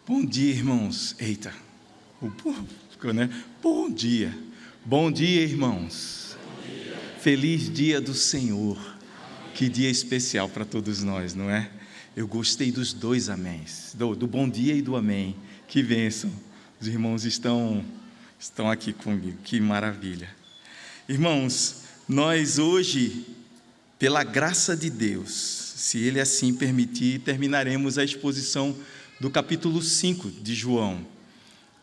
Bom dia, irmãos. Eita, ficou, né? Bom dia. Bom dia, irmãos. Bom dia. Feliz dia do Senhor. Que dia especial para todos nós, não é? Eu gostei dos dois améns, do bom dia e do amém. Que bênção. Os irmãos estão aqui comigo. Que maravilha. Irmãos, nós hoje, pela graça de Deus, se Ele assim permitir, terminaremos a exposição do capítulo 5 de João.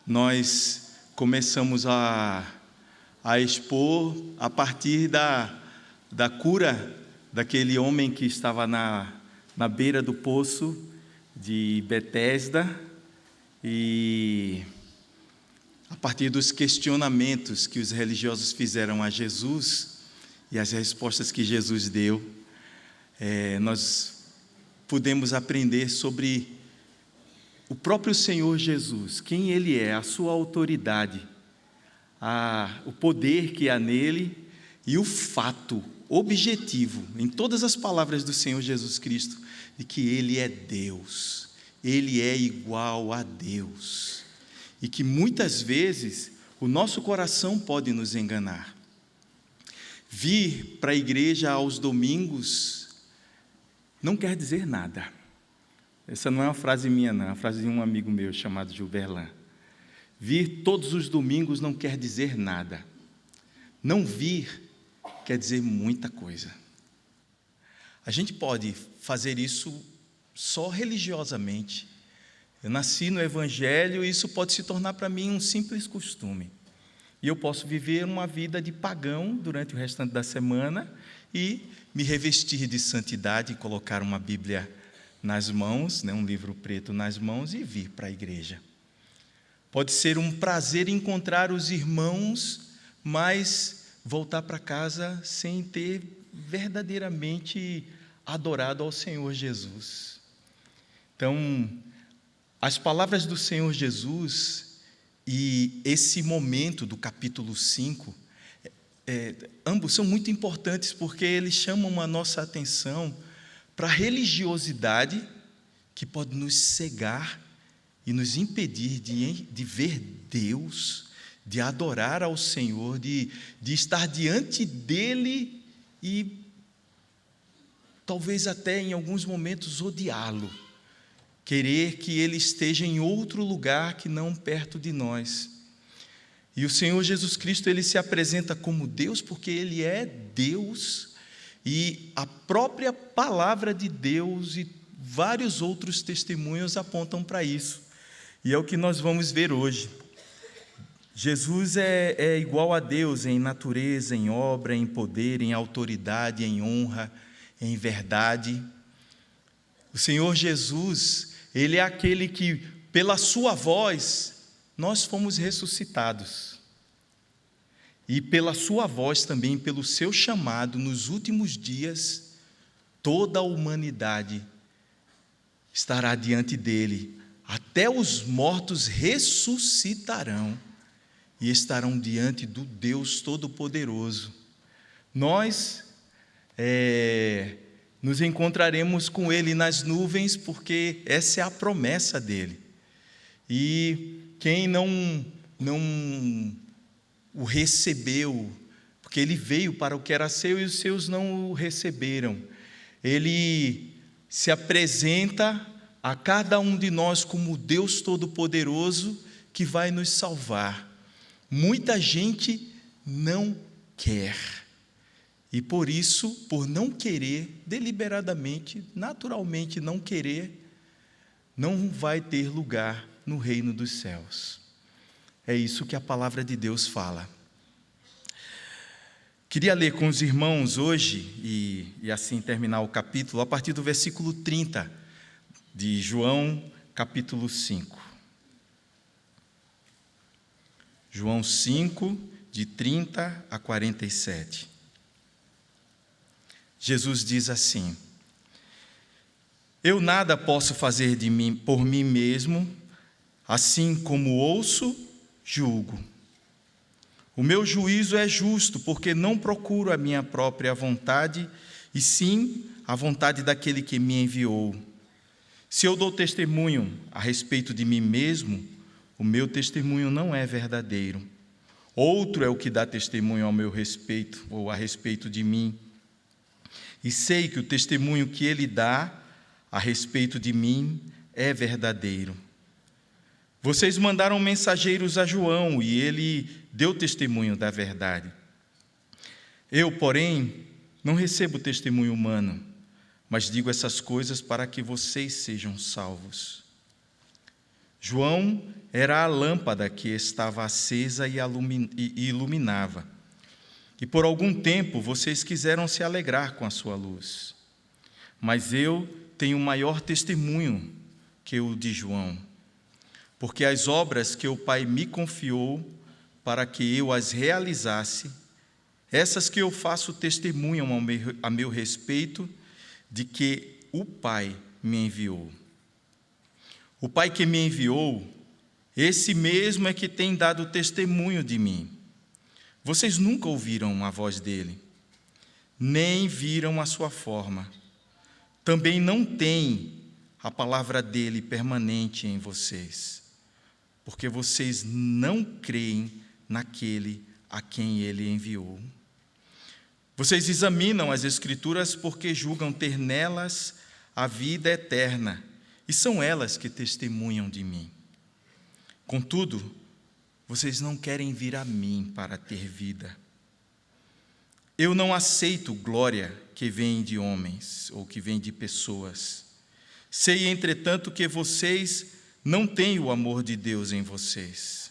Nós começamos a expor a partir da cura daquele homem que estava na beira do poço de Betesda, e a partir dos questionamentos que os religiosos fizeram a Jesus e as respostas que Jesus deu, nós pudemos aprender sobre o próprio Senhor Jesus, quem Ele é, a sua autoridade, o poder que há nele e o fato objetivo, em todas as palavras do Senhor Jesus Cristo, de que Ele é Deus, Ele é igual a Deus, e que muitas vezes o nosso coração pode nos enganar. Vir para a igreja aos domingos não quer dizer nada. Essa não é uma frase minha, não, é uma frase de um amigo meu chamado Gilberlan. Vir todos os domingos não quer dizer nada. Não vir quer dizer muita coisa. A gente pode fazer isso só religiosamente. Eu nasci no Evangelho e isso pode se tornar para mim um simples costume. E eu posso viver uma vida de pagão durante o restante da semana e me revestir de santidade e colocar uma Bíblia nas mãos, um livro preto nas mãos, e vir para a igreja. Pode ser um prazer encontrar os irmãos, mas voltar para casa sem ter verdadeiramente adorado ao Senhor Jesus. Então, as palavras do Senhor Jesus e esse momento do capítulo 5, ambos são muito importantes porque eles chamam a nossa atenção para a religiosidade que pode nos cegar e nos impedir de ver Deus, de adorar ao Senhor, de estar diante dEle e talvez até em alguns momentos odiá-lo, querer que Ele esteja em outro lugar que não perto de nós. E o Senhor Jesus Cristo, Ele se apresenta como Deus porque Ele é Deus. E a própria palavra de Deus e vários outros testemunhos apontam para isso. E é o que nós vamos ver hoje. Jesus é igual a Deus em natureza, em obra, em poder, em autoridade, em honra, em verdade. O Senhor Jesus, Ele é aquele que, pela sua voz, nós fomos ressuscitados. E pela sua voz também, pelo seu chamado, nos últimos dias, toda a humanidade estará diante dele. Até os mortos ressuscitarão e estarão diante do Deus Todo-Poderoso. Nós nos encontraremos com ele nas nuvens, porque essa é a promessa dele. E quem não o recebeu, porque ele veio para o que era seu e os seus não o receberam. Ele se apresenta a cada um de nós como o Deus Todo-Poderoso que vai nos salvar. Muita gente não quer. E por isso, por não querer, deliberadamente, naturalmente não querer, não vai ter lugar no reino dos céus. É isso que a palavra de Deus fala. Queria ler com os irmãos hoje, e assim terminar o capítulo, a partir do versículo 30 de João, capítulo 5. João 5, de 30 a 47. Jesus diz assim: Eu nada posso fazer por mim mesmo, assim como ouço, julgo. O meu juízo é justo, porque não procuro a minha própria vontade, e sim a vontade daquele que me enviou. Se eu dou testemunho a respeito de mim mesmo, o meu testemunho não é verdadeiro. Outro é o que dá testemunho ao meu respeito, ou a respeito de mim. E sei que o testemunho que ele dá a respeito de mim é verdadeiro. Vocês mandaram mensageiros a João, e ele deu testemunho da verdade. Eu, porém, não recebo testemunho humano, mas digo essas coisas para que vocês sejam salvos. João era a lâmpada que estava acesa e iluminava. E por algum tempo vocês quiseram se alegrar com a sua luz. Mas eu tenho maior testemunho que o de João, porque as obras que o Pai me confiou para que eu as realizasse, essas que eu faço testemunham a meu respeito de que o Pai me enviou. O Pai que me enviou, esse mesmo é que tem dado testemunho de mim. Vocês nunca ouviram a voz dele, nem viram a sua forma. Também não têm a palavra dele permanente em vocês, porque vocês não creem naquele a quem ele enviou. Vocês examinam as Escrituras porque julgam ter nelas a vida eterna, e são elas que testemunham de mim. Contudo, vocês não querem vir a mim para ter vida. Eu não aceito glória que vem de homens ou que vem de pessoas. Sei, entretanto, que vocês não têm o amor de Deus em vocês.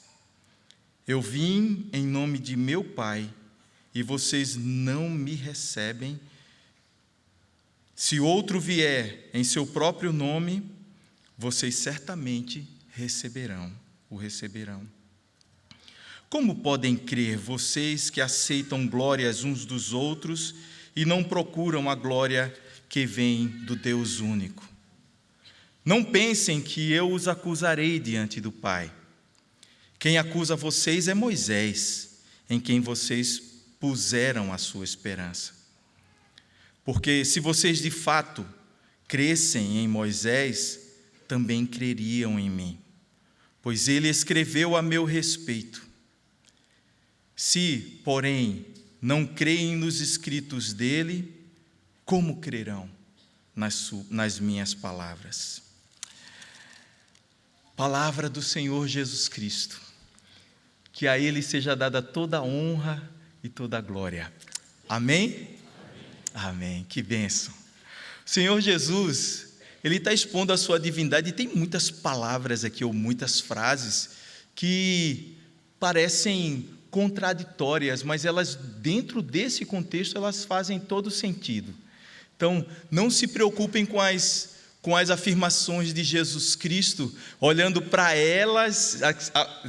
Eu vim em nome de meu Pai, e vocês não me recebem. Se outro vier em seu próprio nome, vocês certamente o receberão. Como podem crer vocês que aceitam glórias uns dos outros e não procuram a glória que vem do Deus único? Não pensem que eu os acusarei diante do Pai. Quem acusa vocês é Moisés, em quem vocês puseram a sua esperança. Porque se vocês de fato crescem em Moisés, também creriam em mim, pois ele escreveu a meu respeito. Se, porém, não creem nos escritos dele, como crerão nas minhas palavras? Palavra do Senhor Jesus Cristo, que a ele seja dada toda a honra e toda a glória. Amém? Amém. Que bênção. O Senhor Jesus, ele está expondo a sua divindade, e tem muitas palavras aqui, ou muitas frases, que parecem contraditórias, mas elas, dentro desse contexto, elas fazem todo sentido. Então, não se preocupem com as afirmações de Jesus Cristo, olhando para elas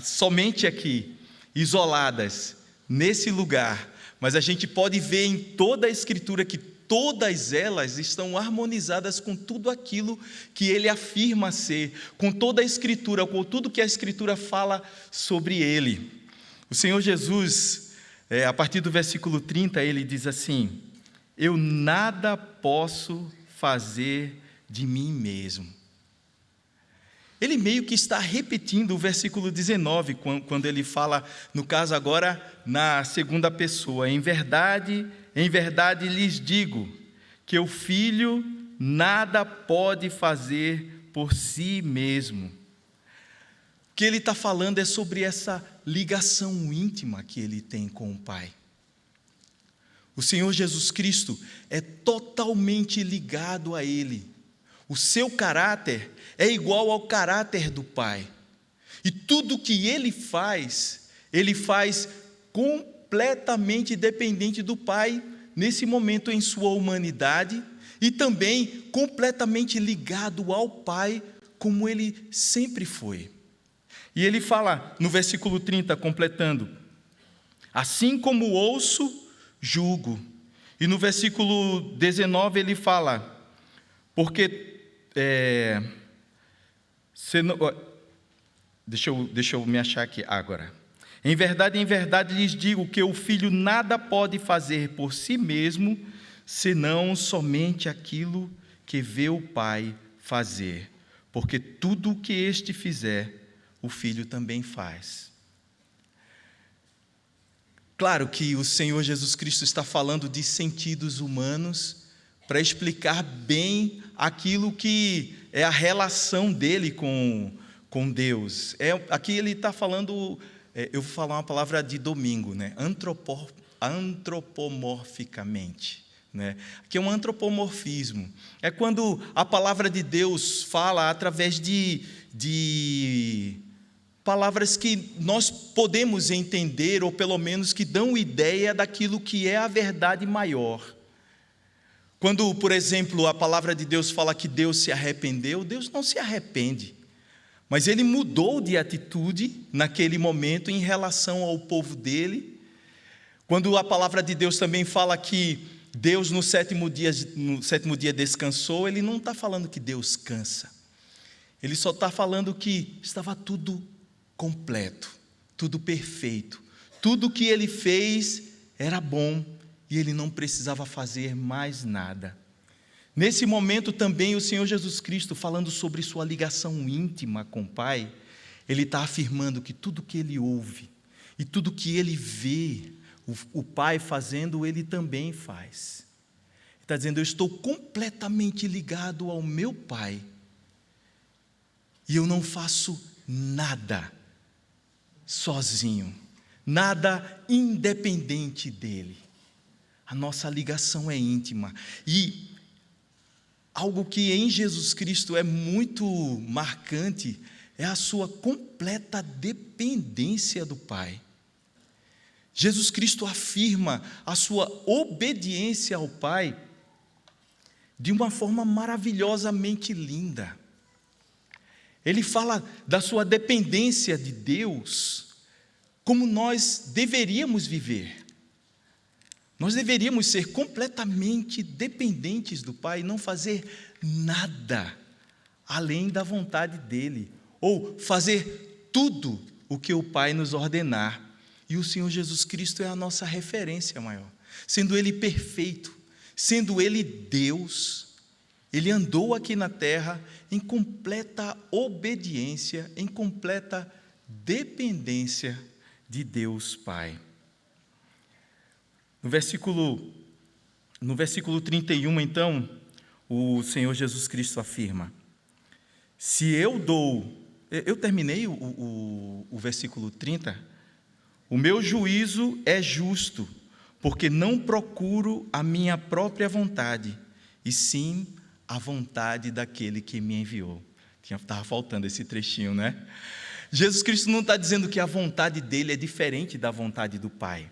somente aqui, isoladas, nesse lugar, mas a gente pode ver em toda a Escritura que todas elas estão harmonizadas com tudo aquilo que ele afirma ser, com toda a Escritura, com tudo que a Escritura fala sobre ele. O Senhor Jesus, a partir do versículo 30, ele diz assim: eu nada posso fazer de mim mesmo. Ele meio que está repetindo o versículo 19, quando ele fala, no caso agora, na segunda pessoa: em verdade lhes digo, que o Filho nada pode fazer por si mesmo. O que ele está falando é sobre essa ligação íntima que ele tem com o Pai. O Senhor Jesus Cristo é totalmente ligado a Ele. O seu caráter é igual ao caráter do Pai. E tudo que ele faz completamente dependente do Pai, nesse momento em sua humanidade, e também completamente ligado ao Pai, como ele sempre foi. E ele fala no versículo 30, completando: assim como ouço, julgo. E no versículo 19 ele fala: porque deixa eu me achar aqui agora. Em verdade lhes digo que o Filho nada pode fazer por si mesmo, senão somente aquilo que vê o Pai fazer. porque tudo o que este fizer, o Filho também faz. Claro que o Senhor Jesus Cristo está falando de sentidos humanos para explicar bem aquilo que é a relação dele com Deus. Aqui ele está falando, eu vou falar uma palavra de domingo, né? Antropomorficamente. Né? Aqui é um antropomorfismo. É quando a palavra de Deus fala através de palavras que nós podemos entender, ou pelo menos que dão ideia daquilo que é a verdade maior. Quando, por exemplo, a palavra de Deus fala que Deus se arrependeu, Deus não se arrepende, mas Ele mudou de atitude naquele momento em relação ao povo dele. Quando a palavra de Deus também fala que Deus no sétimo dia descansou, Ele não está falando que Deus cansa, Ele só está falando que estava tudo completo, tudo perfeito, tudo que Ele fez era bom e Ele não precisava fazer mais nada. Nesse momento também o Senhor Jesus Cristo, falando sobre sua ligação íntima com o Pai, Ele está afirmando que tudo que Ele ouve e tudo que Ele vê o Pai fazendo, Ele também faz. Ele está dizendo: eu estou completamente ligado ao meu Pai e eu não faço nada sozinho, nada independente dele. A nossa ligação é íntima. E algo que em Jesus Cristo é muito marcante é a sua completa dependência do Pai. Jesus Cristo afirma a sua obediência ao Pai de uma forma maravilhosamente linda. Ele fala da sua dependência de Deus como nós deveríamos viver. Nós deveríamos ser completamente dependentes do Pai, não fazer nada além da vontade dEle, ou fazer tudo o que o Pai nos ordenar. E o Senhor Jesus Cristo é a nossa referência maior. Sendo Ele perfeito, sendo Ele Deus, Ele andou aqui na terra em completa obediência, em completa dependência de Deus Pai. No versículo 31, então, o Senhor Jesus Cristo afirma: se eu dou... Eu terminei o versículo 30. O meu juízo é justo, porque não procuro a minha própria vontade, e sim a vontade daquele que me enviou. Estava faltando esse trechinho, né? Jesus Cristo não está dizendo que a vontade dele é diferente da vontade do Pai.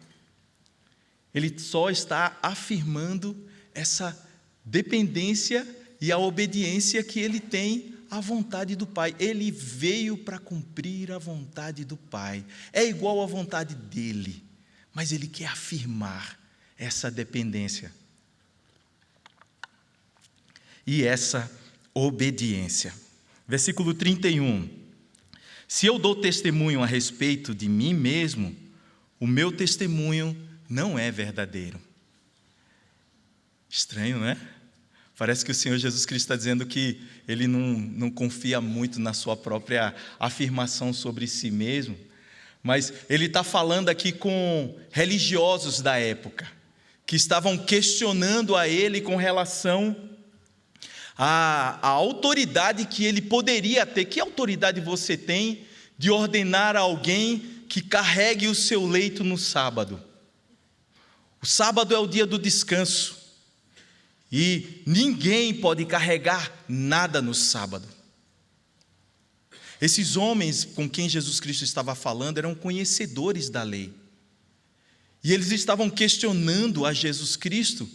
Ele só está afirmando essa dependência e a obediência que ele tem à vontade do Pai. Ele veio para cumprir a vontade do Pai. É igual à vontade dele, mas ele quer afirmar essa dependência e essa obediência. Versículo 31. Se eu dou testemunho a respeito de mim mesmo, o meu testemunho não é verdadeiro. Estranho, né? Parece que o Senhor Jesus Cristo está dizendo que Ele não confia muito na sua própria afirmação sobre si mesmo, mas Ele está falando aqui com religiosos da época, que estavam questionando a Ele com relação à autoridade que Ele poderia ter. Que autoridade você tem de ordenar a alguém que carregue o seu leito no sábado? O sábado é o dia do descanso. E ninguém pode carregar nada no sábado. Esses homens com quem Jesus Cristo estava falando eram conhecedores da lei. E eles estavam questionando a Jesus Cristo,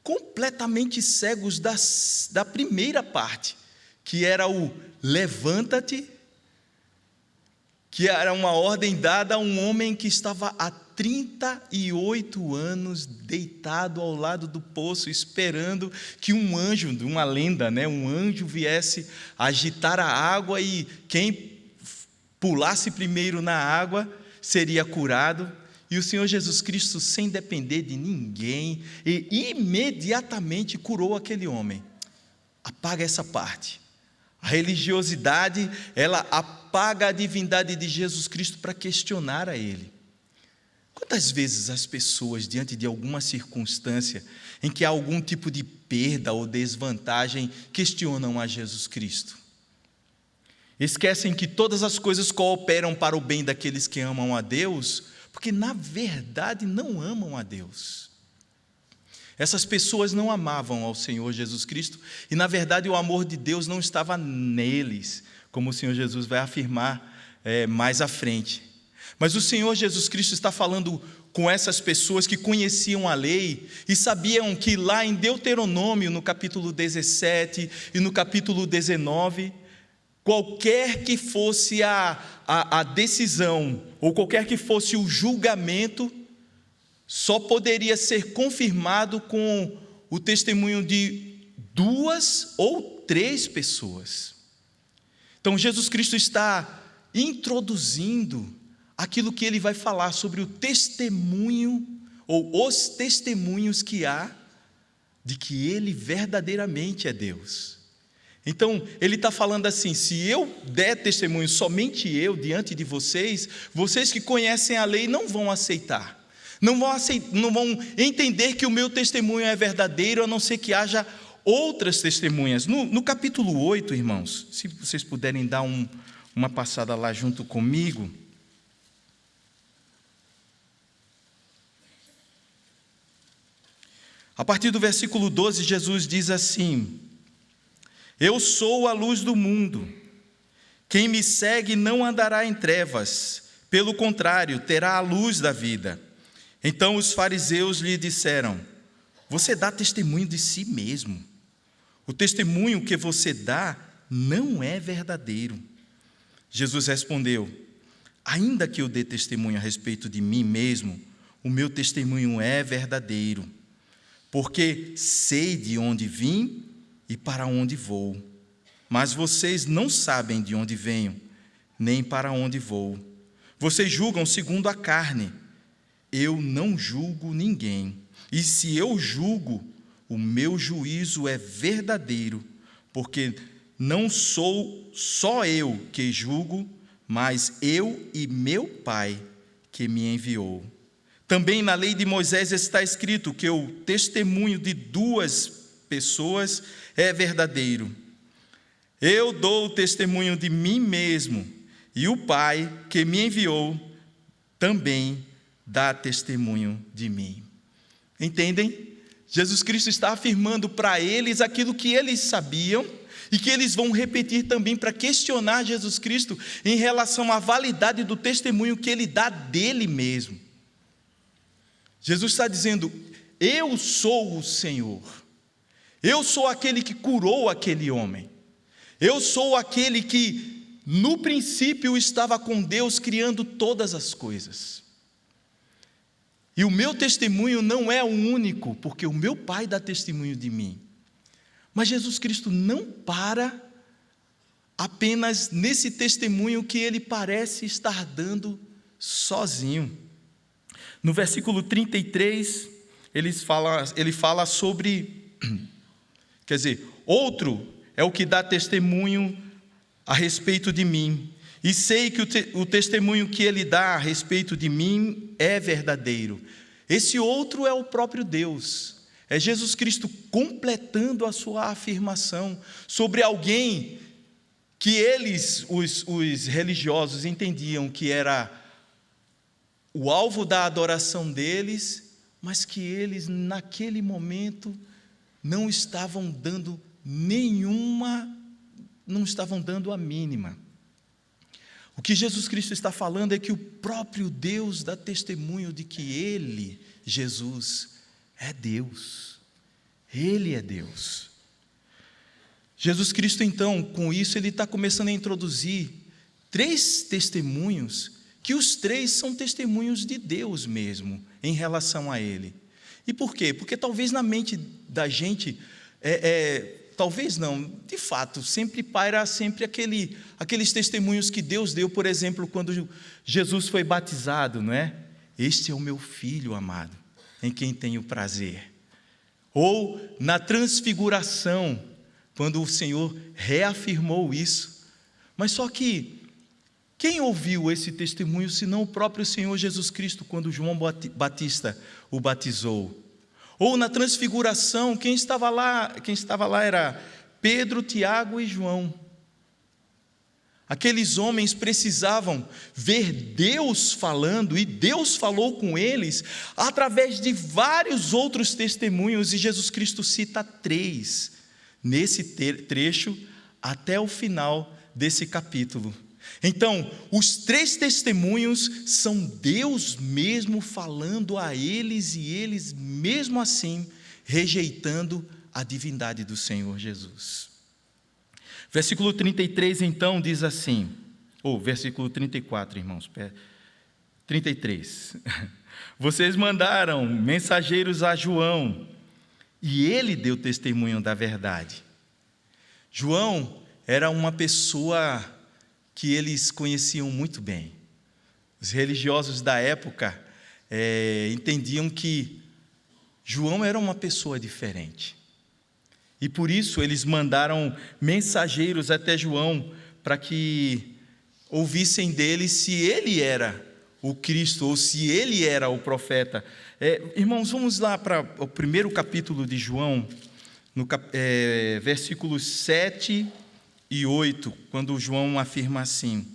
completamente cegos da primeira parte, que era o levanta-te, que era uma ordem dada a um homem que estava há 38 anos deitado ao lado do poço, esperando que um anjo, de uma lenda, né, um anjo viesse agitar a água e quem pulasse primeiro na água seria curado. E o Senhor Jesus Cristo, sem depender de ninguém, e imediatamente curou aquele homem. Apaga essa parte. A religiosidade, ela apaga a divindade de Jesus Cristo para questionar a Ele. Quantas vezes as pessoas, diante de alguma circunstância em que há algum tipo de perda ou desvantagem, questionam a Jesus Cristo? Esquecem que todas as coisas cooperam para o bem daqueles que amam a Deus, porque na verdade não amam a Deus. Essas pessoas não amavam ao Senhor Jesus Cristo e na verdade o amor de Deus não estava neles, como o Senhor Jesus vai afirmar mais à frente. Mas o Senhor Jesus Cristo está falando com essas pessoas que conheciam a lei e sabiam que lá em Deuteronômio, no capítulo 17 e no capítulo 19, qualquer que fosse a decisão, ou qualquer que fosse o julgamento, só poderia ser confirmado com o testemunho de 2 ou 3 pessoas. Então Jesus Cristo está introduzindo aquilo que ele vai falar sobre o testemunho, ou os testemunhos que há, de que ele verdadeiramente é Deus. Então, ele está falando assim: se eu der testemunho, somente eu, diante de vocês, vocês que conhecem a lei não vão aceitar, não vão entender que o meu testemunho é verdadeiro, a não ser que haja outras testemunhas. No capítulo 8, irmãos, se vocês puderem dar uma passada lá junto comigo. A partir do versículo 12, Jesus diz assim: eu sou a luz do mundo, quem me segue não andará em trevas, pelo contrário, terá a luz da vida. Então os fariseus lhe disseram: você dá testemunho de si mesmo, o testemunho que você dá não é verdadeiro. Jesus respondeu: ainda que eu dê testemunho a respeito de mim mesmo, o meu testemunho é verdadeiro, porque sei de onde vim e para onde vou, mas vocês não sabem de onde venho, nem para onde vou. Vocês julgam segundo a carne, eu não julgo ninguém, e se eu julgo, o meu juízo é verdadeiro, porque não sou só eu que julgo, mas eu e meu Pai que me enviou. Também na lei de Moisés está escrito que o testemunho de 2 pessoas é verdadeiro. Eu dou testemunho de mim mesmo, e o Pai que me enviou também dá testemunho de mim. Entendem? Jesus Cristo está afirmando para eles aquilo que eles sabiam e que eles vão repetir também para questionar Jesus Cristo em relação à validade do testemunho que ele dá dele mesmo. Jesus está dizendo: eu sou o Senhor, eu sou aquele que curou aquele homem, eu sou aquele que no princípio estava com Deus criando todas as coisas. E o meu testemunho não é o único, porque o meu Pai dá testemunho de mim. Mas Jesus Cristo não para apenas nesse testemunho que ele parece estar dando sozinho. No versículo 33, ele fala sobre, outro é o que dá testemunho a respeito de mim, e sei que o testemunho que ele dá a respeito de mim é verdadeiro. Esse outro é o próprio Deus, é Jesus Cristo completando a sua afirmação sobre alguém que eles, os religiosos, entendiam que era o alvo da adoração deles, mas que eles naquele momento não estavam dando a mínima. O que Jesus Cristo está falando é que o próprio Deus dá testemunho de que Ele, Jesus, é Deus. Ele é Deus. Jesus Cristo, então, com isso, ele está começando a introduzir 3 testemunhos, que os 3 são testemunhos de Deus mesmo, em relação a Ele. E por quê? Porque talvez na mente da gente, talvez não, de fato, sempre paira aqueles testemunhos que Deus deu, por exemplo, quando Jesus foi batizado, não é? Este é o meu filho amado, em quem tenho prazer. Ou na transfiguração, quando o Senhor reafirmou isso. Mas só que, quem ouviu esse testemunho, senão o próprio Senhor Jesus Cristo, quando João Batista o batizou? Ou na transfiguração, quem estava lá era Pedro, Tiago e João. Aqueles homens precisavam ver Deus falando, e Deus falou com eles através de vários outros testemunhos, e Jesus Cristo cita 3 nesse trecho até o final desse capítulo. Então, os 3 testemunhos são Deus mesmo falando a eles, e eles mesmo assim rejeitando a divindade do Senhor Jesus. Versículo 33 então diz assim, versículo 34, irmãos, 33. Vocês mandaram mensageiros a João, e ele deu testemunho da verdade. João era uma pessoa que eles conheciam muito bem. Os religiosos da época entendiam que João era uma pessoa diferente. E por isso eles mandaram mensageiros até João para que ouvissem dele se ele era o Cristo ou se ele era o profeta. Irmãos, vamos lá para o primeiro capítulo de João, versículos 7 e 8, quando João afirma assim: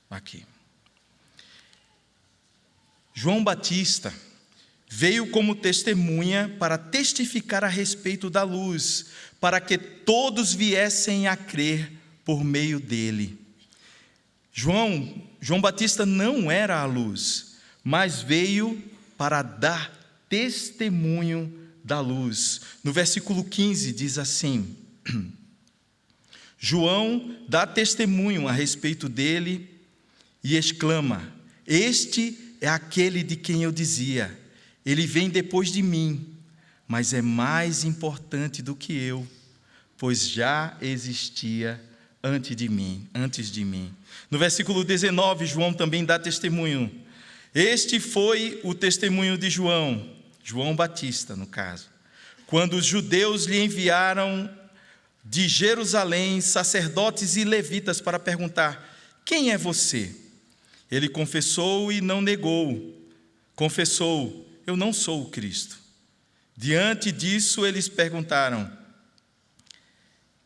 aqui. João Batista veio como testemunha para testificar a respeito da luz, para que todos viessem a crer por meio dele. João Batista não era a luz, mas veio para dar testemunho da luz. No versículo 15 diz assim: João dá testemunho a respeito dele e exclama: este é aquele de quem eu dizia, ele vem depois de mim, mas é mais importante do que eu, pois já existia antes de mim. No versículo 19, João também dá testemunho. Este foi o testemunho de João Batista, no caso, quando os judeus lhe enviaram de Jerusalém sacerdotes e levitas para perguntar: quem é você? Ele confessou e não negou. Confessou: eu não sou o Cristo. Diante disso, eles perguntaram: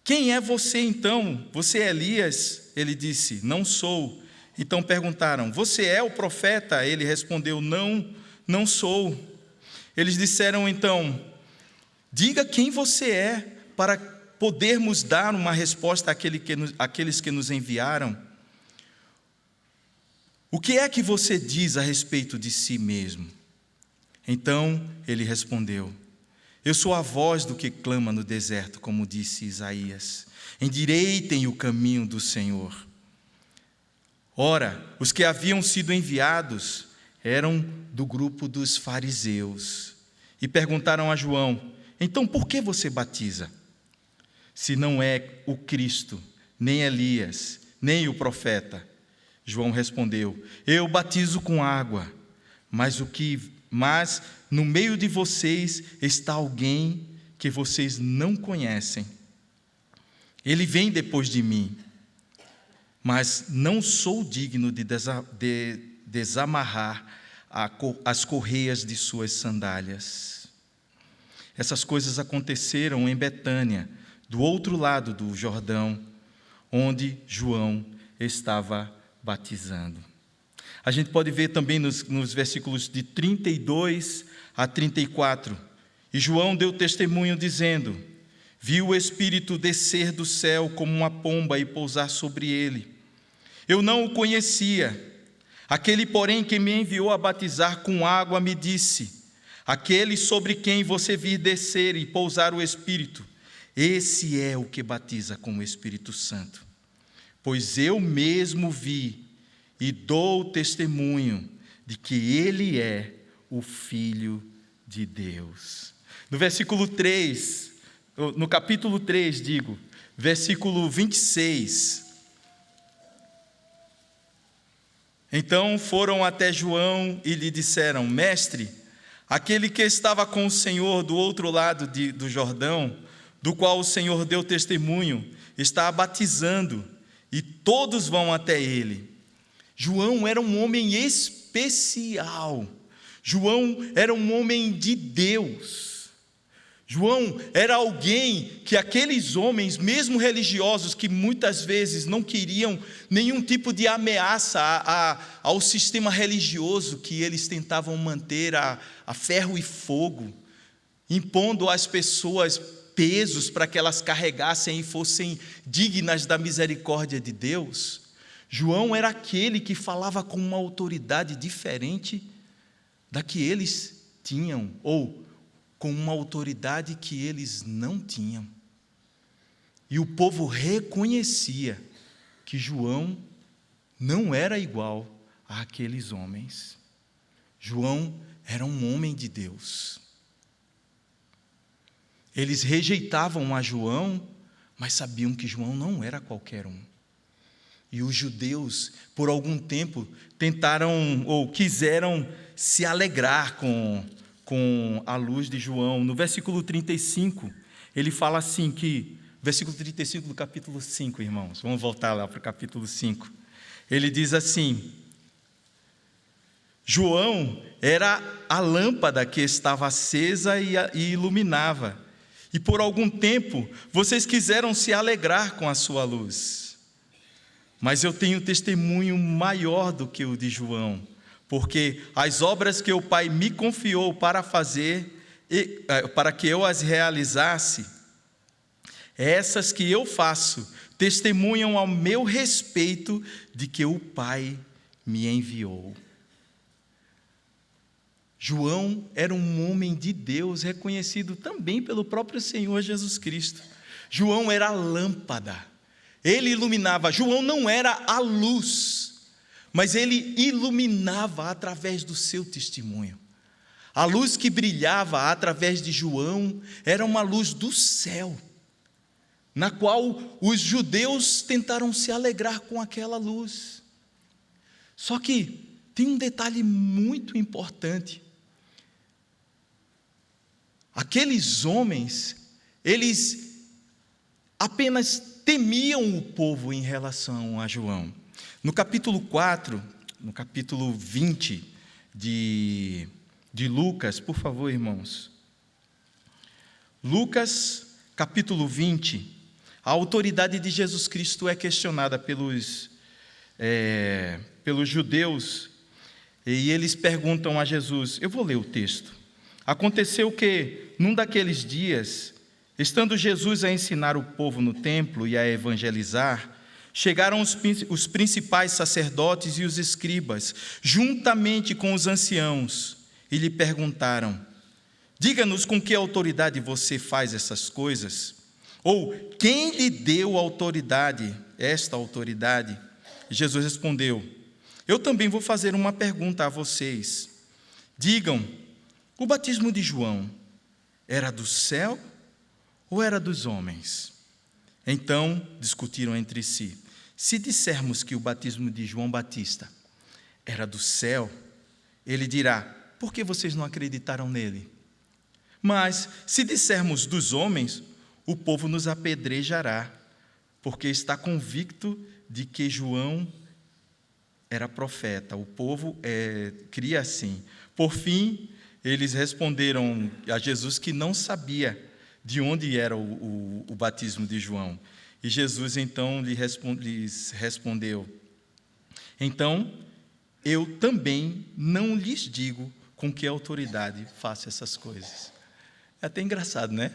quem é você então? Você é Elias? Ele disse: não sou. Então perguntaram: você é o profeta? Ele respondeu: não sou. Eles disseram então: diga quem você é, para podermos dar uma resposta àqueles que nos enviaram. O que é que você diz a respeito de si mesmo? Então ele respondeu: eu sou a voz do que clama no deserto, como disse Isaías. Endireitem o caminho do Senhor. Ora, os que haviam sido enviados eram do grupo dos fariseus e perguntaram a João: então por que você batiza? Se não é o Cristo, nem Elias, nem o profeta. João respondeu: eu batizo com água, mas no meio de vocês está alguém que vocês não conhecem. Ele vem depois de mim, mas não sou digno de desamarrar as correias de suas sandálias. Essas coisas aconteceram em Betânia, do outro lado do Jordão, onde João estava batizando. A gente pode ver também nos versículos de 32 a 34. E João deu testemunho dizendo: viu o Espírito descer do céu como uma pomba e pousar sobre ele. Eu não o conhecia. Aquele, porém, que me enviou a batizar com água me disse: aquele sobre quem você vir descer e pousar o Espírito, esse é o que batiza com o Espírito Santo. Pois eu mesmo vi e dou testemunho de que ele é o Filho de Deus. No versículo 3, no capítulo 3, versículo 26. Então foram até João e lhe disseram: mestre, aquele que estava com o Senhor do outro lado do Jordão, do qual o Senhor deu testemunho, está batizando, e todos vão até ele. João era um homem especial. João era um homem de Deus. João era alguém que aqueles homens, mesmo religiosos, que muitas vezes não queriam nenhum tipo de ameaça ao sistema religioso que eles tentavam manter a ferro e fogo, impondo às pessoas pesos para que elas carregassem e fossem dignas da misericórdia de Deus. João era aquele que falava com uma autoridade diferente da que eles tinham, ou com uma autoridade que eles não tinham. E o povo reconhecia que João não era igual àqueles homens. João era um homem de Deus. Eles rejeitavam a João, mas sabiam que João não era qualquer um. E os judeus, por algum tempo, tentaram ou quiseram se alegrar com a luz de João. No versículo 35, ele fala assim que, versículo 35 do capítulo 5, irmãos, vamos voltar lá para o capítulo 5. Ele diz assim: João era a lâmpada que estava acesa e iluminava, e por algum tempo vocês quiseram se alegrar com a sua luz. Mas eu tenho testemunho maior do que o de João, porque as obras que o Pai me confiou para fazer, para que eu as realizasse, essas que eu faço, testemunham ao meu respeito de que o Pai me enviou. João era um homem de Deus, reconhecido também pelo próprio Senhor Jesus Cristo. João era a lâmpada. Ele iluminava. João não era a luz, mas ele iluminava através do seu testemunho. A luz que brilhava através de João era uma luz do céu, na qual os judeus tentaram se alegrar com aquela luz. Só que tem um detalhe muito importante. Aqueles homens, eles apenas temiam o povo em relação a João. No capítulo 4, no capítulo 20 de Lucas, por favor, irmãos. Lucas, capítulo 20, a autoridade de Jesus Cristo é questionada pelos judeus, e eles perguntam a Jesus, eu vou ler o texto. Aconteceu que, num daqueles dias, estando Jesus a ensinar o povo no templo e a evangelizar, chegaram os principais sacerdotes e os escribas, juntamente com os anciãos, e lhe perguntaram, diga-nos com que autoridade você faz essas coisas? Ou quem lhe deu esta autoridade? E Jesus respondeu, eu também vou fazer uma pergunta a vocês. Digam, o batismo de João era do céu ou era dos homens? Então discutiram entre si. Se dissermos que o batismo de João Batista era do céu, ele dirá, por que vocês não acreditaram nele? Mas se dissermos dos homens, o povo nos apedrejará, porque está convicto de que João era profeta. O povo cria assim. Por fim, eles responderam a Jesus que não sabia de onde era o batismo de João. E Jesus então lhes respondeu, então eu também não lhes digo com que autoridade faço essas coisas. É até engraçado, né?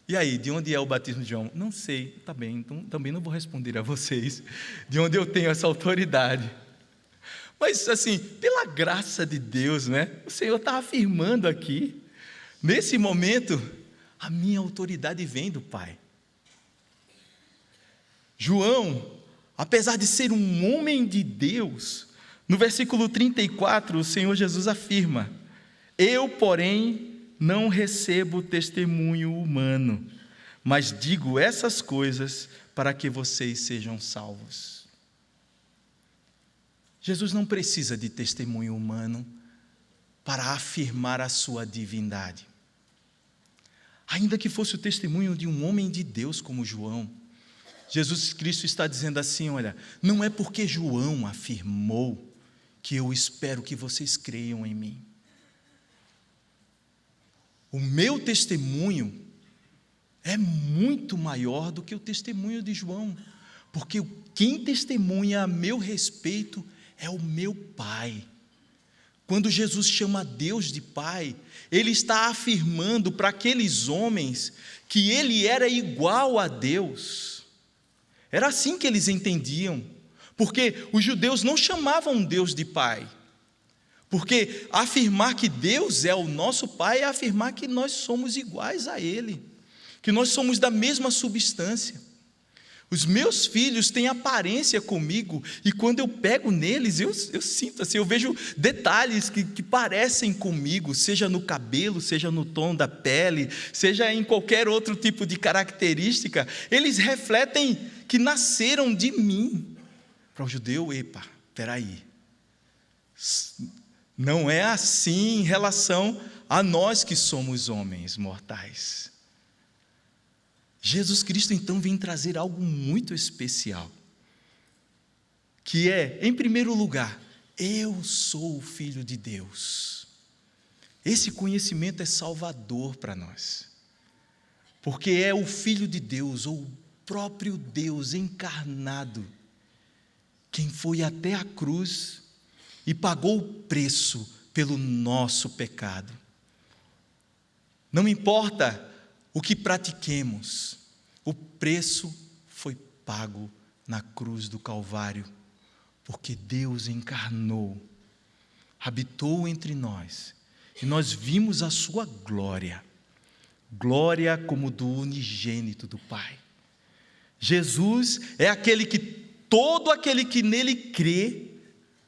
E aí, de onde é o batismo de João? Não sei, tá bem, então também não vou responder a vocês de onde eu tenho essa autoridade. Mas assim, pela graça de Deus, né? O Senhor está afirmando aqui, nesse momento, a minha autoridade vem do Pai. João, apesar de ser um homem de Deus, no versículo 34, o Senhor Jesus afirma, eu, porém, não recebo testemunho humano, mas digo essas coisas para que vocês sejam salvos. Jesus não precisa de testemunho humano para afirmar a sua divindade. Ainda que fosse o testemunho de um homem de Deus como João, Jesus Cristo está dizendo assim: olha, não é porque João afirmou que eu espero que vocês creiam em mim. O meu testemunho é muito maior do que o testemunho de João, porque quem testemunha a meu respeito é o meu Pai. Quando Jesus chama Deus de Pai, Ele está afirmando para aqueles homens que Ele era igual a Deus. Era assim que eles entendiam, porque os judeus não chamavam Deus de Pai, porque afirmar que Deus é o nosso Pai é afirmar que nós somos iguais a Ele, que nós somos da mesma substância. Os meus filhos têm aparência comigo, e quando eu pego neles, eu sinto assim, eu vejo detalhes que parecem comigo, seja no cabelo, seja no tom da pele, seja em qualquer outro tipo de característica. Eles refletem que nasceram de mim. Para o judeu, epa, peraí, não é assim em relação a nós que somos homens mortais. Jesus Cristo então vem trazer algo muito especial, que é, em primeiro lugar, eu sou o Filho de Deus. Esse conhecimento é salvador para nós, porque é o Filho de Deus, ou o próprio Deus encarnado, quem foi até a cruz e pagou o preço pelo nosso pecado. Não importa o que pratiquemos, o preço foi pago na cruz do Calvário, porque Deus encarnou, habitou entre nós, e nós vimos a sua glória, glória como do unigênito do Pai. Jesus é aquele que todo aquele que nele crê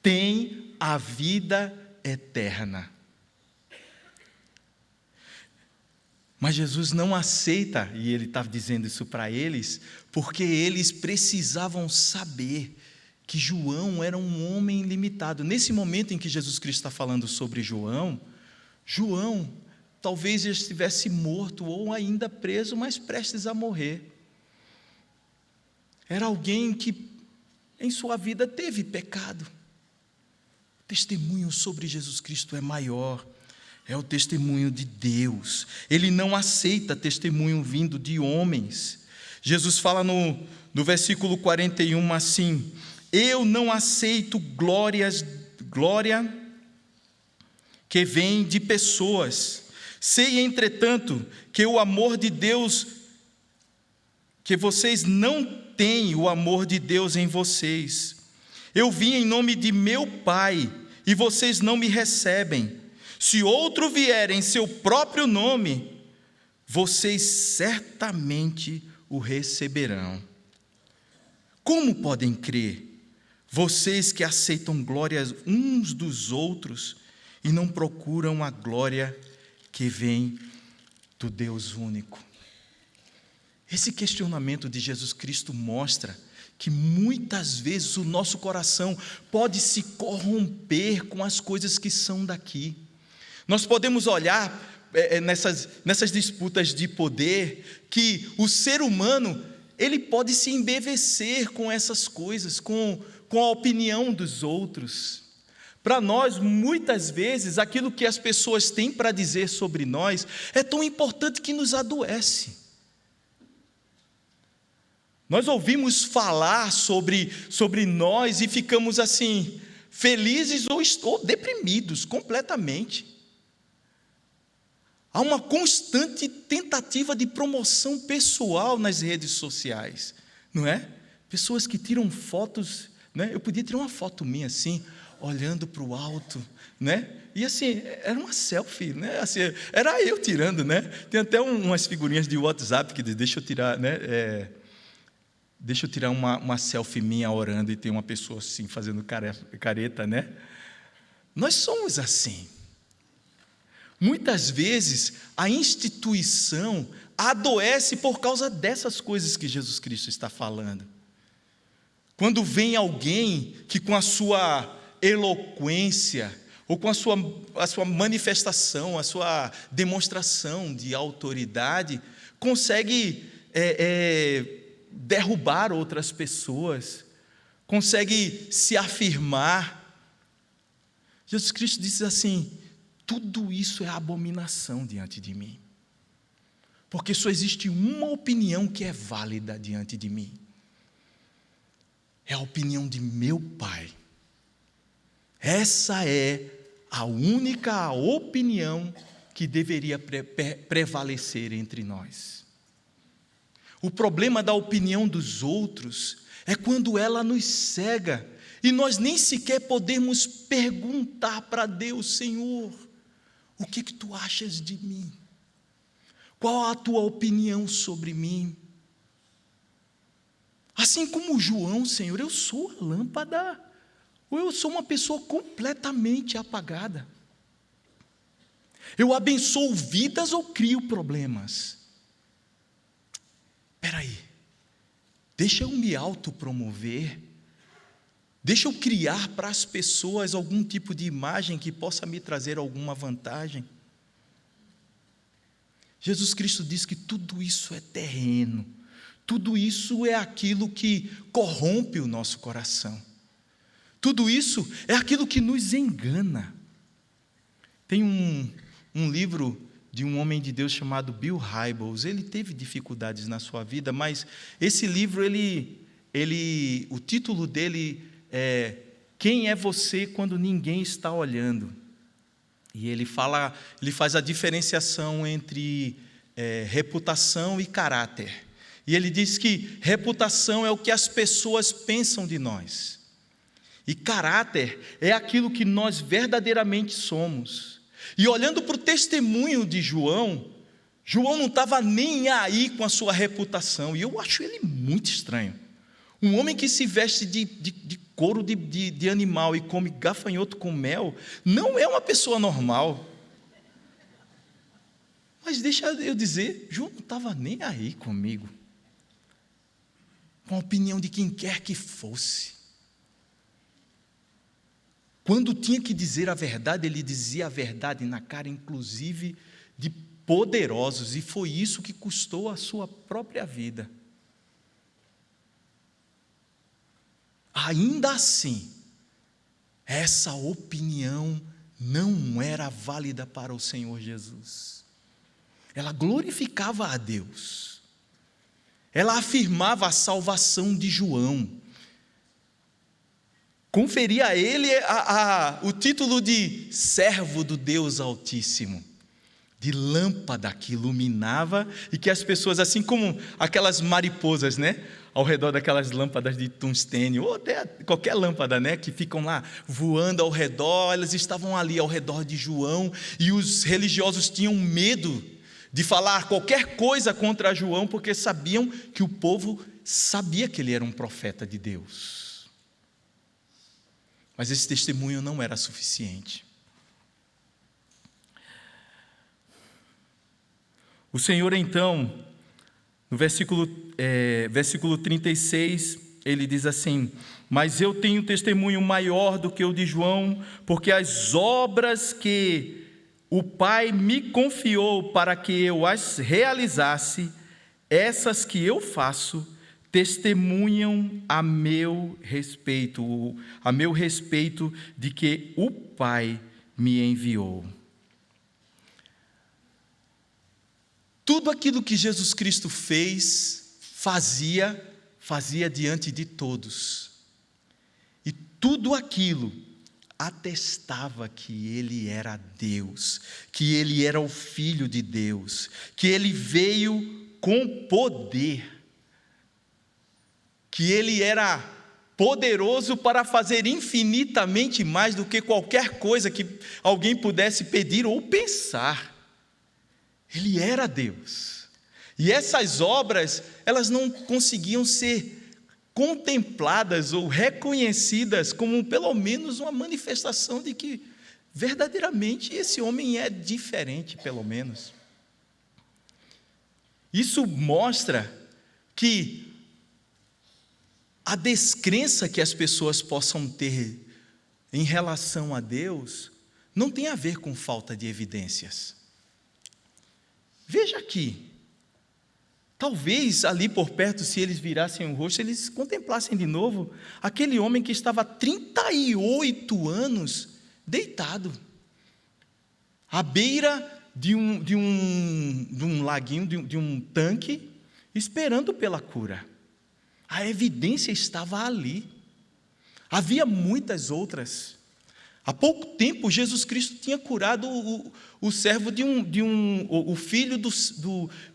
tem a vida eterna. Mas Jesus não aceita, e Ele está dizendo isso para eles, porque eles precisavam saber que João era um homem limitado. Nesse momento em que Jesus Cristo está falando sobre João talvez já estivesse morto ou ainda preso, mas prestes a morrer. Era alguém que em sua vida teve pecado. O testemunho sobre Jesus Cristo é maior. É o testemunho de Deus. Ele não aceita testemunho vindo de homens. Jesus fala no versículo 41 assim: eu não aceito glória que vem de pessoas. Sei, entretanto, que o amor de Deus, que vocês não têm o amor de Deus em vocês. Eu vim em nome de meu Pai, e vocês não me recebem. Se outro vier em seu próprio nome, vocês certamente o receberão. Como podem crer, vocês que aceitam glórias uns dos outros e não procuram a glória que vem do Deus único? Esse questionamento de Jesus Cristo mostra que muitas vezes o nosso coração pode se corromper com as coisas que são daqui. Nós podemos olhar nessas disputas de poder, que o ser humano, ele pode se embevecer com essas coisas, com a opinião dos outros. Para nós, muitas vezes, aquilo que as pessoas têm para dizer sobre nós é tão importante que nos adoece. Nós ouvimos falar sobre nós e ficamos assim, felizes ou deprimidos completamente. Há uma constante tentativa de promoção pessoal nas redes sociais, não é? Pessoas que tiram fotos, né? Eu podia tirar uma foto minha assim, olhando para o alto, né? E assim, era uma selfie, né? Assim, era eu tirando, né? Tem até umas figurinhas de WhatsApp que diz, deixa eu tirar, né? Deixa eu tirar uma selfie minha orando, e tem uma pessoa assim, fazendo careta, né? Nós somos assim. Muitas vezes a instituição adoece por causa dessas coisas que Jesus Cristo está falando. Quando vem alguém que com a sua eloquência, ou com a sua manifestação, a sua demonstração de autoridade, consegue derrubar outras pessoas, consegue se afirmar. Jesus Cristo diz assim: tudo isso é abominação diante de mim, porque só existe uma opinião que é válida diante de mim, é a opinião de meu Pai. Essa é a única opinião que deveria prevalecer entre nós. O problema da opinião dos outros é quando ela nos cega e nós nem sequer podemos perguntar para Deus: Senhor, o que tu achas de mim? Qual a tua opinião sobre mim? Assim como João: Senhor, eu sou a lâmpada, ou eu sou uma pessoa completamente apagada? Eu abençoo vidas ou crio problemas? Espera aí, deixa eu me autopromover, deixa eu criar para as pessoas algum tipo de imagem que possa me trazer alguma vantagem. Jesus Cristo diz que tudo isso é terreno, tudo isso é aquilo que corrompe o nosso coração, tudo isso é aquilo que nos engana. Tem um livro de um homem de Deus chamado Bill Hybels. Ele teve dificuldades na sua vida, mas esse livro, o título dele é Quem é Você Quando Ninguém Está Olhando? E ele faz a diferenciação entre reputação e caráter. E ele diz que reputação é o que as pessoas pensam de nós, e caráter é aquilo que nós verdadeiramente somos. E olhando para o testemunho de João não estava nem aí com a sua reputação, e eu acho ele muito estranho. Um homem que se veste de couro de animal e come gafanhoto com mel, não é uma pessoa normal. Mas deixa eu dizer, João não estava nem aí comigo, com a opinião de quem quer que fosse. Quando tinha que dizer a verdade, ele dizia a verdade na cara, inclusive de poderosos, e foi isso que custou a sua própria vida. Ainda assim, essa opinião não era válida para o Senhor Jesus. Ela glorificava a Deus, ela afirmava a salvação de João, conferia a ele o título de servo do Deus Altíssimo, de lâmpada que iluminava, e que as pessoas, assim como aquelas mariposas, ao redor daquelas lâmpadas de tungstênio, ou até qualquer lâmpada, que ficam lá voando ao redor, elas estavam ali ao redor de João, e os religiosos tinham medo de falar qualquer coisa contra João, porque sabiam que o povo sabia que ele era um profeta de Deus. Mas esse testemunho não era suficiente. O Senhor, então, no versículo 36, ele diz assim: mas eu tenho testemunho maior do que o de João, porque as obras que o Pai me confiou para que eu as realizasse, essas que eu faço, testemunham a meu respeito de que o Pai me enviou. Tudo aquilo que Jesus Cristo fazia diante de todos, e tudo aquilo atestava que ele era Deus, que ele era o Filho de Deus, que ele veio com poder, que ele era poderoso para fazer infinitamente mais do que qualquer coisa que alguém pudesse pedir ou pensar. Ele era Deus. E essas obras, elas não conseguiam ser contempladas ou reconhecidas como pelo menos uma manifestação de que verdadeiramente esse homem é diferente, pelo menos. Isso mostra que a descrença que as pessoas possam ter em relação a Deus não tem a ver com falta de evidências. Veja aqui, talvez ali por perto, se eles virassem o rosto, eles contemplassem de novo aquele homem que estava há 38 anos deitado, à beira de um laguinho, de um tanque, esperando pela cura. A evidência estava ali. Havia muitas outras. Há pouco tempo, Jesus Cristo tinha curado o servo o filho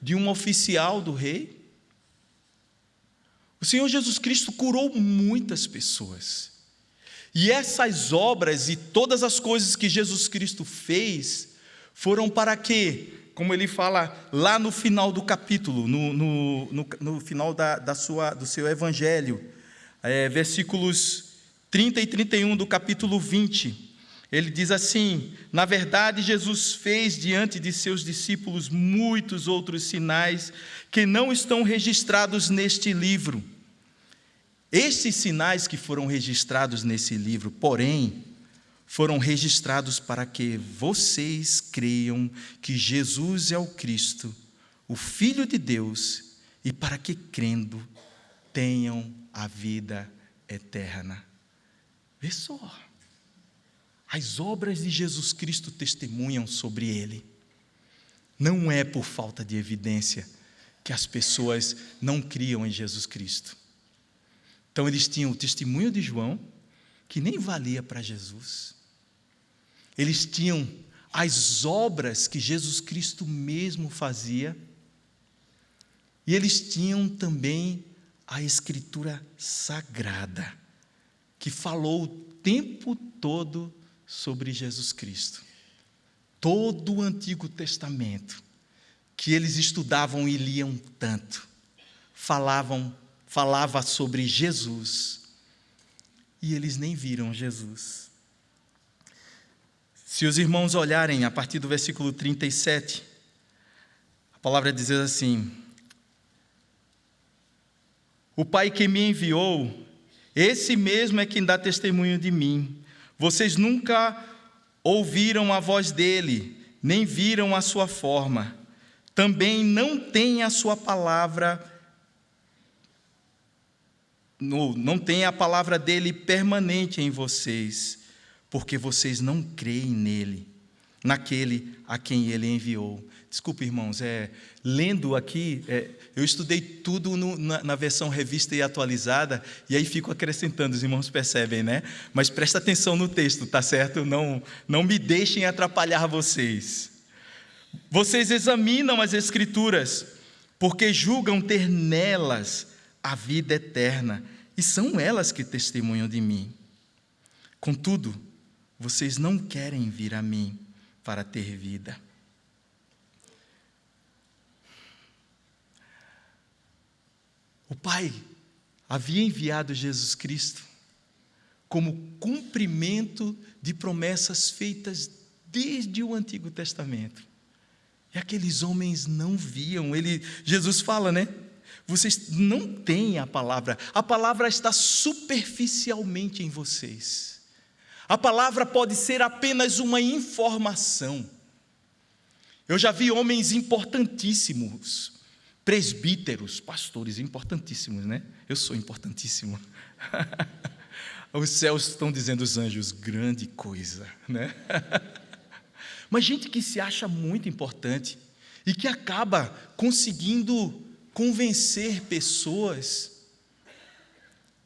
de um oficial do rei. O Senhor Jesus Cristo curou muitas pessoas. E essas obras e todas as coisas que Jesus Cristo fez foram para quê? Como ele fala lá no final do capítulo, no final do seu evangelho, versículos 30 e 31 do capítulo 20, ele diz assim: na verdade, Jesus fez diante de seus discípulos muitos outros sinais que não estão registrados neste livro. Estes sinais que foram registrados nesse livro, porém, foram registrados para que vocês creiam que Jesus é o Cristo, o Filho de Deus, e para que, crendo, tenham a vida eterna. Vê só, as obras de Jesus Cristo testemunham sobre ele. Não é por falta de evidência que as pessoas não criam em Jesus Cristo. Então eles tinham o testemunho de João, que nem valia para Jesus. Eles tinham as obras que Jesus Cristo mesmo fazia, e eles tinham também a Escritura Sagrada, que falou o tempo todo sobre Jesus Cristo. Todo o Antigo Testamento, que eles estudavam e liam tanto, falava sobre Jesus, e eles nem viram Jesus. Se os irmãos olharem a partir do versículo 37, a palavra diz assim: o Pai que me enviou, esse mesmo é quem dá testemunho de mim. Vocês nunca ouviram a voz dele, nem viram a sua forma. Também não tem a sua palavra, não tem a palavra dele permanente em vocês, porque vocês não creem nele, naquele a quem ele enviou. Desculpe, irmãos, lendo aqui, eu estudei tudo na versão revista e atualizada, e aí fico acrescentando, os irmãos percebem, né? Mas presta atenção no texto, tá certo? Não me deixem atrapalhar vocês. Vocês examinam as Escrituras, porque julgam ter nelas a vida eterna, e são elas que testemunham de mim. Contudo, vocês não querem vir a mim para ter vida. O Pai havia enviado Jesus Cristo como cumprimento de promessas feitas desde o Antigo Testamento. E aqueles homens não viam. Jesus fala, né? Vocês não têm a palavra está superficialmente em vocês. A palavra pode ser apenas uma informação. Eu já vi homens importantíssimos, presbíteros, pastores importantíssimos, né? Eu sou importantíssimo. Os céus estão dizendo, os anjos, grande coisa, né? Mas gente que se acha muito importante e que acaba conseguindo convencer pessoas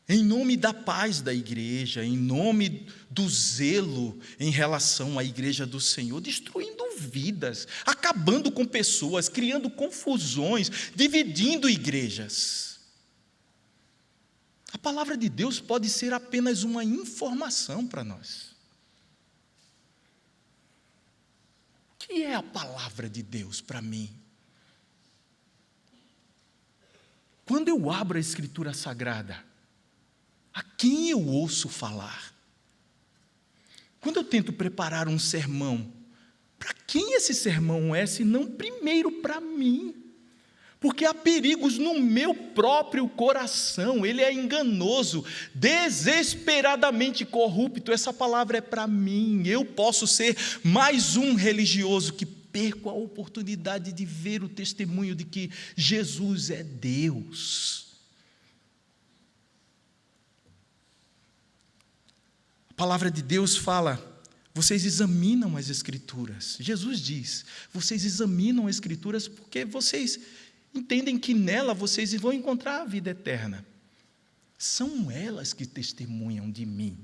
em nome da paz da igreja, em nome do zelo em relação à igreja do Senhor, destruindo vidas, acabando com pessoas, criando confusões, dividindo igrejas. A palavra de Deus pode ser apenas uma informação para nós. O que é a palavra de Deus para mim? Quando eu abro a Escritura Sagrada, a quem eu ouço falar? Quando eu tento preparar um sermão, para quem esse sermão é, se não primeiro para mim? porque há perigos no meu próprio coração. Ele é enganoso, desesperadamente corrupto. Essa palavra é para mim. Eu posso ser mais um religioso que perco a oportunidade de ver o testemunho de que Jesus é Deus. A palavra de Deus fala: vocês examinam as Escrituras. Jesus diz: vocês examinam as Escrituras porque vocês entendem que nela vocês vão encontrar a vida eterna. São elas que testemunham de mim.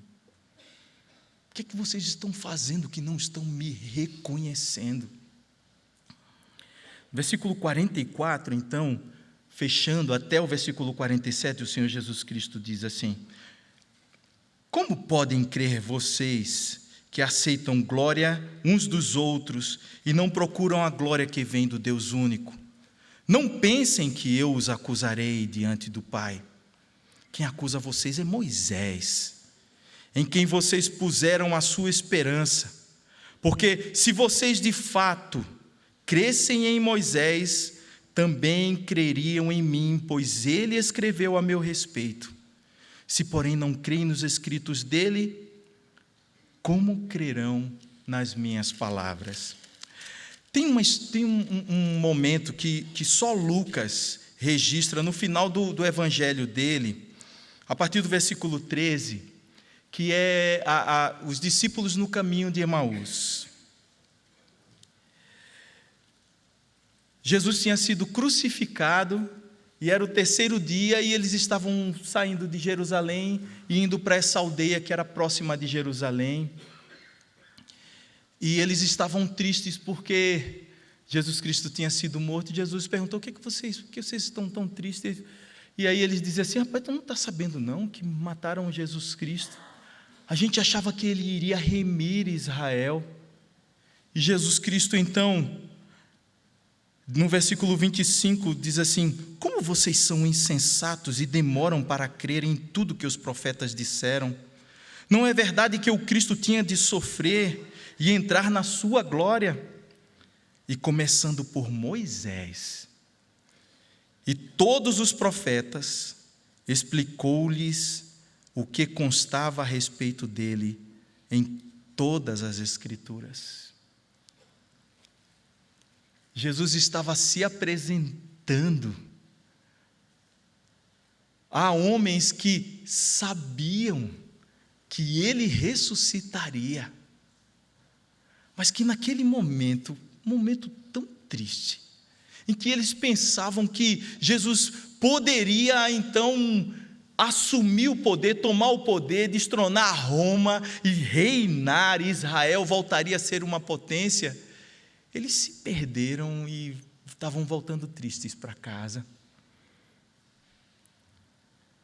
O que é que vocês estão fazendo que não estão me reconhecendo? Versículo 44, então, fechando até o versículo 47, o Senhor Jesus Cristo diz assim: como podem crer vocês que aceitam glória uns dos outros e não procuram a glória que vem do Deus único? Não pensem que eu os acusarei diante do Pai. Quem acusa vocês é Moisés, em quem vocês puseram a sua esperança. Porque se vocês de fato crescem em Moisés, também creriam em mim, pois ele escreveu a meu respeito. Se, porém, não creem nos escritos dele, como crerão nas minhas palavras? Tem um momento que só Lucas registra no final do evangelho dele, a partir do versículo 13, que é os discípulos no caminho de Emaús. Jesus tinha sido crucificado e era o terceiro dia e eles estavam saindo de Jerusalém e indo para essa aldeia que era próxima de Jerusalém. E eles estavam tristes porque Jesus Cristo tinha sido morto. E Jesus perguntou: por que vocês estão tão tristes? E aí eles diziam assim: rapaz, tu não está sabendo não que mataram Jesus Cristo? A gente achava que ele iria remir Israel. E Jesus Cristo então, no versículo 25, diz assim: como vocês são insensatos e demoram para crer em tudo que os profetas disseram? Não é verdade que o Cristo tinha de sofrer e entrar na sua glória? E começando por Moisés e todos os profetas, explicou-lhes o que constava a respeito dele em todas as Escrituras. Jesus estava se apresentando a homens que sabiam que ele ressuscitaria, mas que naquele momento tão triste, em que eles pensavam que Jesus poderia então assumir o poder, tomar o poder, destronar Roma e reinar, Israel voltaria a ser uma potência, eles se perderam e estavam voltando tristes para casa.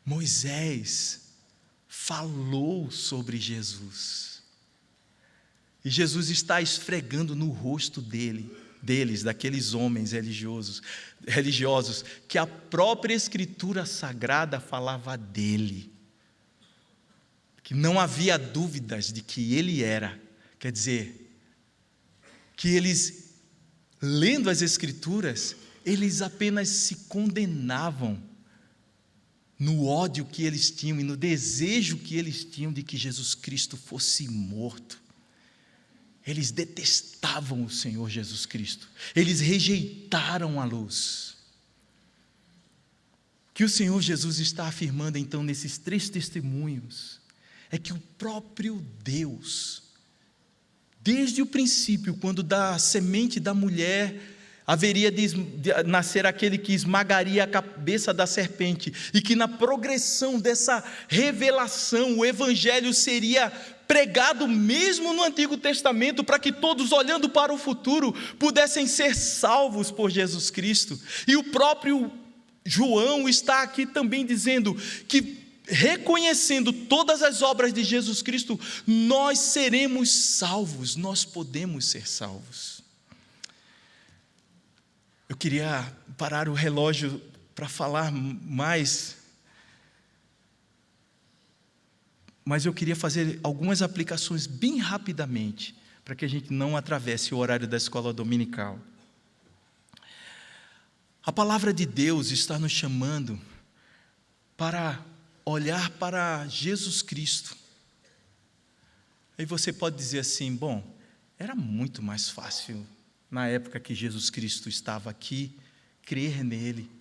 Moisés falou sobre Jesus, e Jesus está esfregando no rosto daqueles homens religiosos, que a própria Escritura Sagrada falava dele, que não havia dúvidas de que ele era. Quer dizer, que eles, lendo as Escrituras, eles apenas se condenavam no ódio que eles tinham e no desejo que eles tinham de que Jesus Cristo fosse morto. Eles detestavam o Senhor Jesus Cristo, eles rejeitaram a luz. O que o Senhor Jesus está afirmando então nesses 3 testemunhos é que o próprio Deus, desde o princípio, quando da semente da mulher haveria de nascer aquele que esmagaria a cabeça da serpente, e que na progressão dessa revelação o Evangelho seria pregado mesmo no Antigo Testamento, para que todos, olhando para o futuro, pudessem ser salvos por Jesus Cristo. E o próprio João está aqui também dizendo que, reconhecendo todas as obras de Jesus Cristo, nós seremos salvos, nós podemos ser salvos. Eu queria parar o relógio para falar mais, mas eu queria fazer algumas aplicações bem rapidamente, para que a gente não atravesse o horário da escola dominical. A palavra de Deus está nos chamando para olhar para Jesus Cristo. Aí você pode dizer assim, bom, era muito mais fácil, na época que Jesus Cristo estava aqui, crer nele.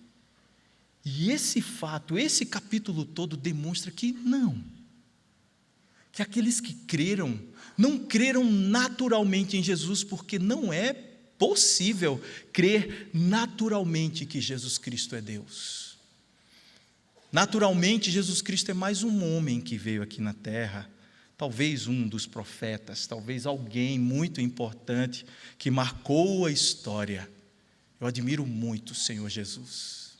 E esse fato, esse capítulo todo demonstra que não. Que aqueles que creram, não creram naturalmente em Jesus, porque não é possível crer naturalmente que Jesus Cristo é Deus. Naturalmente, Jesus Cristo é mais um homem que veio aqui na terra, talvez um dos profetas, talvez alguém muito importante que marcou a história. Eu admiro muito o Senhor Jesus.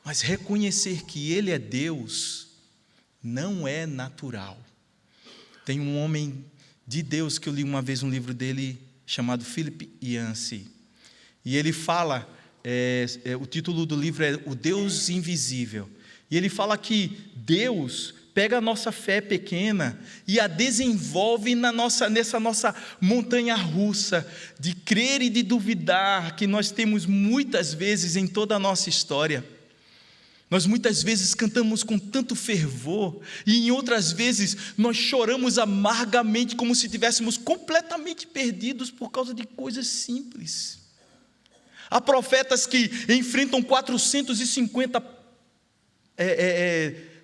Mas reconhecer que Ele é Deus não é natural. Tem um homem de Deus que eu li uma vez um livro dele chamado Philip Yancey. E ele fala, o título do livro é O Deus Invisível. E ele fala que Deus pega a nossa fé pequena e a desenvolve nessa nossa montanha russa de crer e de duvidar que nós temos muitas vezes em toda a nossa história. Nós muitas vezes cantamos com tanto fervor e em outras vezes nós choramos amargamente como se estivéssemos completamente perdidos por causa de coisas simples. Há profetas que enfrentam 450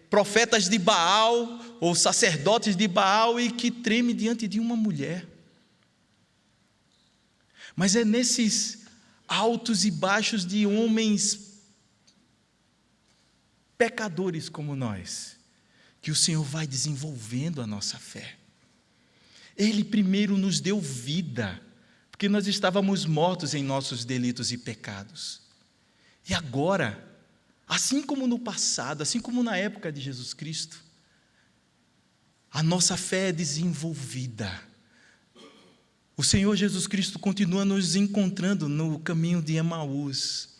profetas de Baal ou sacerdotes de Baal e que tremem diante de uma mulher. Mas é nesses altos e baixos de homens pecadores como nós, que o Senhor vai desenvolvendo a nossa fé. Ele primeiro nos deu vida, porque nós estávamos mortos em nossos delitos e pecados. E agora, assim como no passado, assim como na época de Jesus Cristo, a nossa fé é desenvolvida. O Senhor Jesus Cristo continua nos encontrando no caminho de Emaús,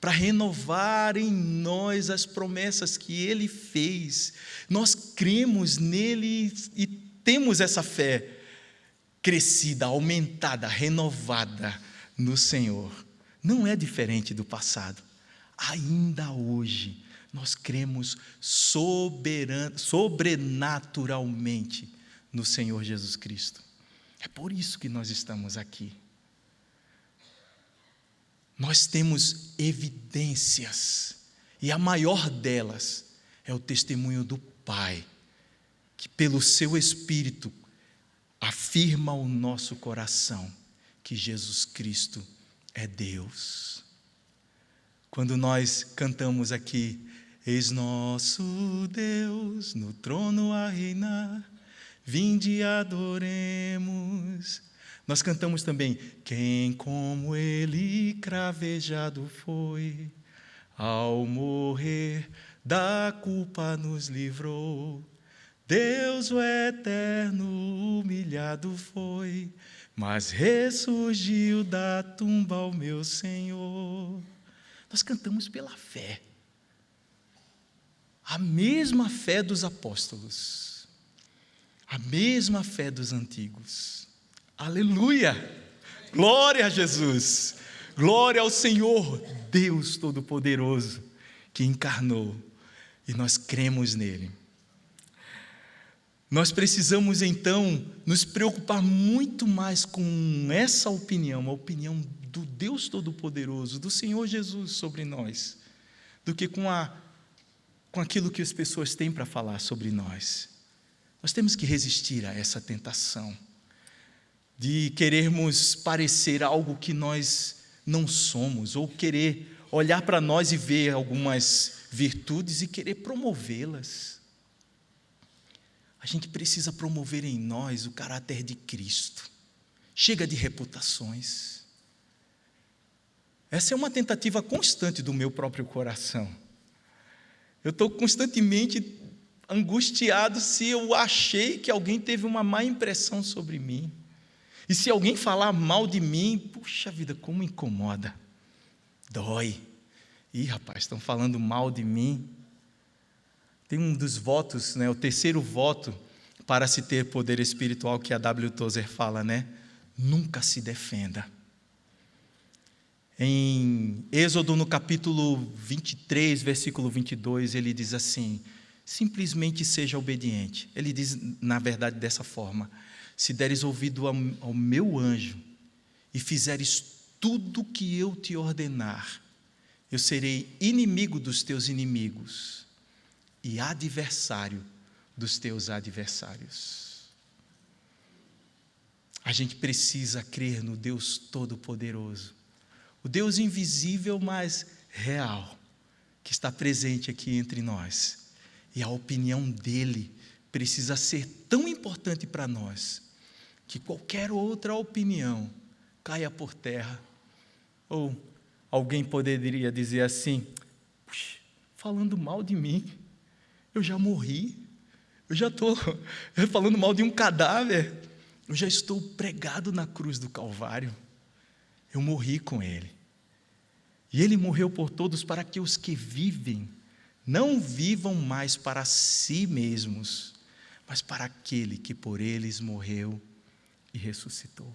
para renovar em nós as promessas que Ele fez. Nós cremos nele e temos essa fé crescida, aumentada, renovada no Senhor. Não é diferente do passado. Ainda hoje, nós cremos sobrenaturalmente no Senhor Jesus Cristo. É por isso que nós estamos aqui. Nós temos evidências, e a maior delas é o testemunho do Pai, que pelo seu Espírito afirma ao nosso coração que Jesus Cristo é Deus. Quando nós cantamos aqui, eis nosso Deus no trono a reinar, vinde e adoremos. Nós cantamos também, quem como Ele cravejado foi, ao morrer da culpa nos livrou. Deus o eterno humilhado foi, mas ressurgiu da tumba o meu Senhor. Nós cantamos pela fé, a mesma fé dos apóstolos, a mesma fé dos antigos. Aleluia! Glória a Jesus! Glória ao Senhor, Deus Todo-Poderoso, que encarnou, e nós cremos nele. Nós precisamos então nos preocupar muito mais com essa opinião, a opinião do Deus Todo-Poderoso, do Senhor Jesus sobre nós, do que com aquilo que as pessoas têm para falar sobre nós. Nós temos que resistir a essa tentação de querermos parecer algo que nós não somos, ou querer olhar para nós e ver algumas virtudes e querer promovê-las. A gente precisa promover em nós o caráter de Cristo. Chega de reputações. Essa é uma tentativa constante do meu próprio coração. Eu estou constantemente angustiado se eu achei que alguém teve uma má impressão sobre mim. E se alguém falar mal de mim, puxa vida, como incomoda, dói. Ih, rapaz, estão falando mal de mim. Tem um dos votos, o terceiro voto para se ter poder espiritual que a W. Tozer fala, Nunca se defenda. Em Êxodo, no capítulo 23, versículo 22, ele diz assim: simplesmente seja obediente. Ele diz, na verdade, dessa forma: se deres ouvido ao meu anjo e fizeres tudo que eu te ordenar, eu serei inimigo dos teus inimigos e adversário dos teus adversários. A gente precisa crer no Deus Todo-Poderoso, o Deus invisível, mas real, que está presente aqui entre nós. E a opinião dele precisa ser tão importante para nós, que qualquer outra opinião caia por terra. Ou alguém poderia dizer assim: puxa, falando mal de mim, eu já morri, eu já estou falando mal de um cadáver, eu já estou pregado na cruz do Calvário, eu morri com ele. E ele morreu por todos para que os que vivem não vivam mais para si mesmos, mas para aquele que por eles morreu e ressuscitou.